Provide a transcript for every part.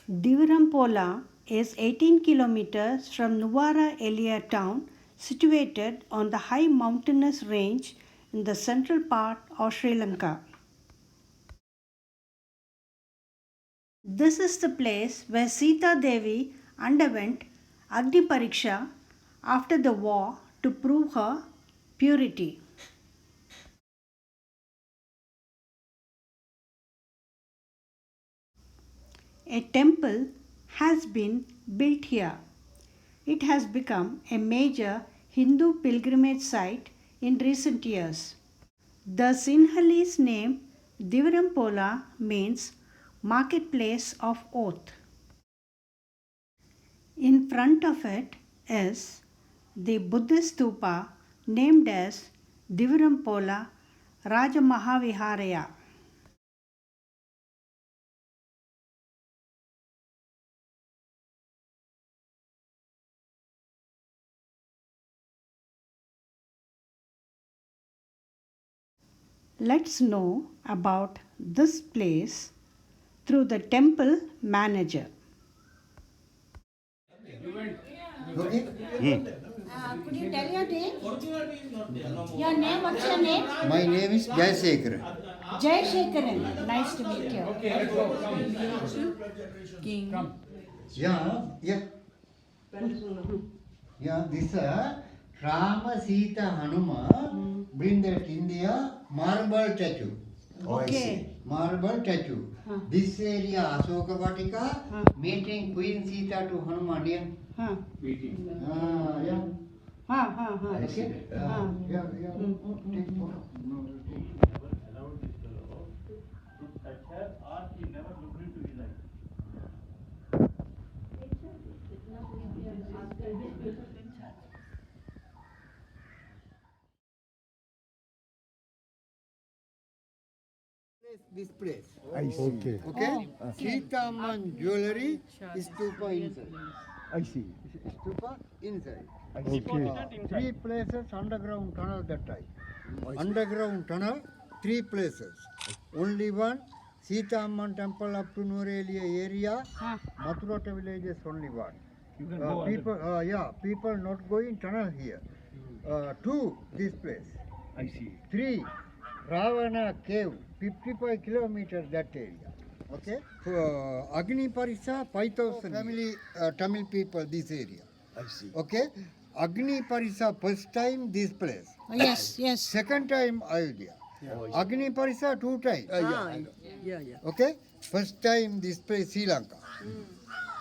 Divirampola is 18 kilometers from Nuwara Elia town, situated on the high mountainous range in the central part of Sri Lanka. This is the place where Sita Devi underwent Agni Pariksha after the war to prove her purity. A temple has been built here. It has become a major Hindu pilgrimage site in recent years. The Sinhalese name Divirampola means marketplace of oath. In front of it is the Buddhist stupa named as Divirampola Rajamahaviharaya. Let's know about this place through the temple manager. Okay. Could you tell your name? Your name, what's your name? My name is Jayasekara. Jai Shekaran. Nice to meet you. King. Yeah. Yeah, this Rama Sita Hanuma bring that India marble statue. Okay. Marble statue. This area Asoka Vatika meeting Queen Sita to Hanuman. Yeah. Huh. Yeah. Okay. Yeah. Take photo. This place. I see. Okay. Okay? Sitaman jewelry is stupa inside. I see. Stupa inside. Okay. Three places underground tunnel that time. Underground tunnel, three places. Only one, Sita Amman temple up to Nurelia area, Mathurata village is only one. People not going tunnel here. Two, this place. I see. Three, Ravana cave, 55 kilometers that area. Okay? Agni Parisa, 5,000 family Tamil people this area. I see. Okay? Agni Parisa first time this place. Yes. Second time Ayodhya. Agni Parisa two times. Yeah. Okay? First time this place Sri Lanka.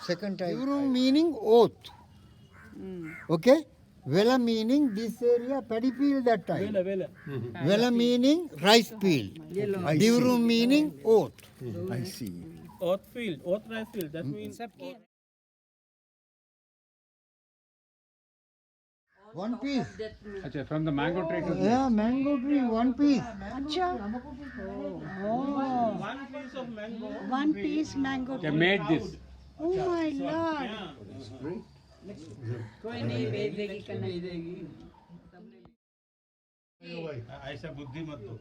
Second time. Divirum meaning oath. Okay? Vela meaning this area paddy field that time. Vela meaning rice field. Divirum meaning oath. I see. Oat field, oat rice field. That means One piece. Achha, from the mango tree to Yeah, mango tree, one piece. Oh, one piece of mango. one piece mango they tree. made this. Oh my lord. ऐसा बुद्धि मत दो.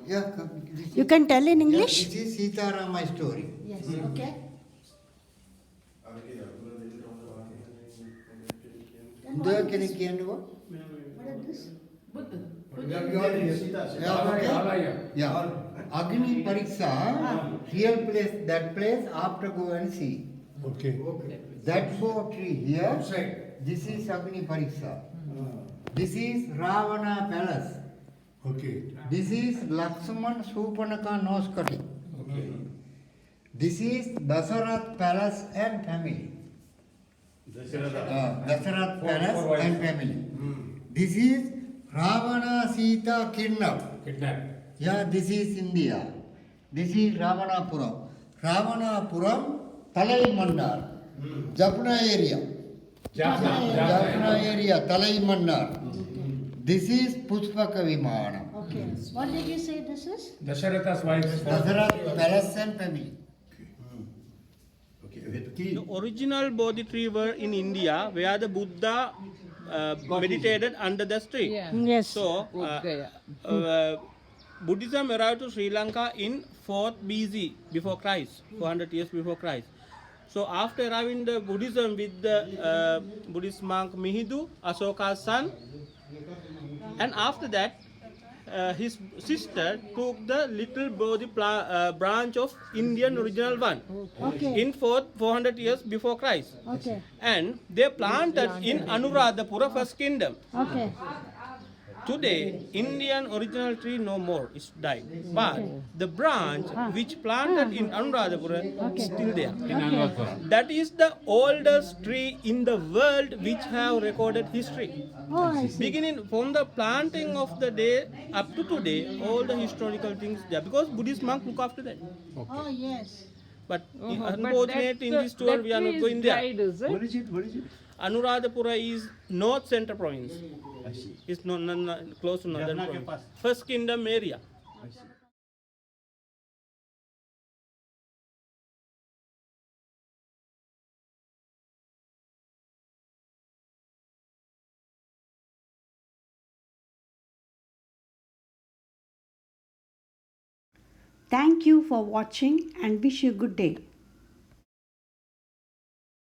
Yeah, come. You can tell in English? This is Sitarama story. Yes. Okay. There can you Yeah. Agni Pariksa, real place, that place, after go and see. Okay. That four tree here, this is Agni Pariksa. This is Ravana palace. Okay. This is Lakshman Supanaka nose cutting. Okay. This is Dasarath palace and family. Dasarath palace and family. This is Ravana Sita kidnap. Yeah, this is India. This is Ravanapuram. Ravanapuram, Talai Mandar. Jaffna area. Jaffna area, Talai Mandar. This is Pushpaka Vimana. Okay. What did you say this is? Dasharatha's wife. Dasarath palace and family. key. The original Bodhi tree were in India, where the Buddha meditated under the tree. Yes. So, Buddhism arrived to Sri Lanka in 4th BC, before Christ, 400 years before Christ. So, after arriving the Buddhism with the Buddhist monk Mihidu, Asoka's son, and after that, his sister took the little Bodhi branch of Indian original one Okay. in 400 years before Christ. Okay. And they planted in Anuradhapura first kingdom. Okay. Today, Indian original tree no more, it's died. But the branch which planted in Anuradhapura is still there. In Anuradhapura. That is the oldest tree in the world which have recorded history. Oh, I see. Beginning from the planting of the day up to today, all the historical things there, because Buddhist monk look after that. Oh, yes. But unfortunately, in this tour we are not going there. What is it? What is it? Anuradhapura is North Central Province. I see. It's close to Northern Province. First Kingdom area. I see. Thank you for watching and wish you good day.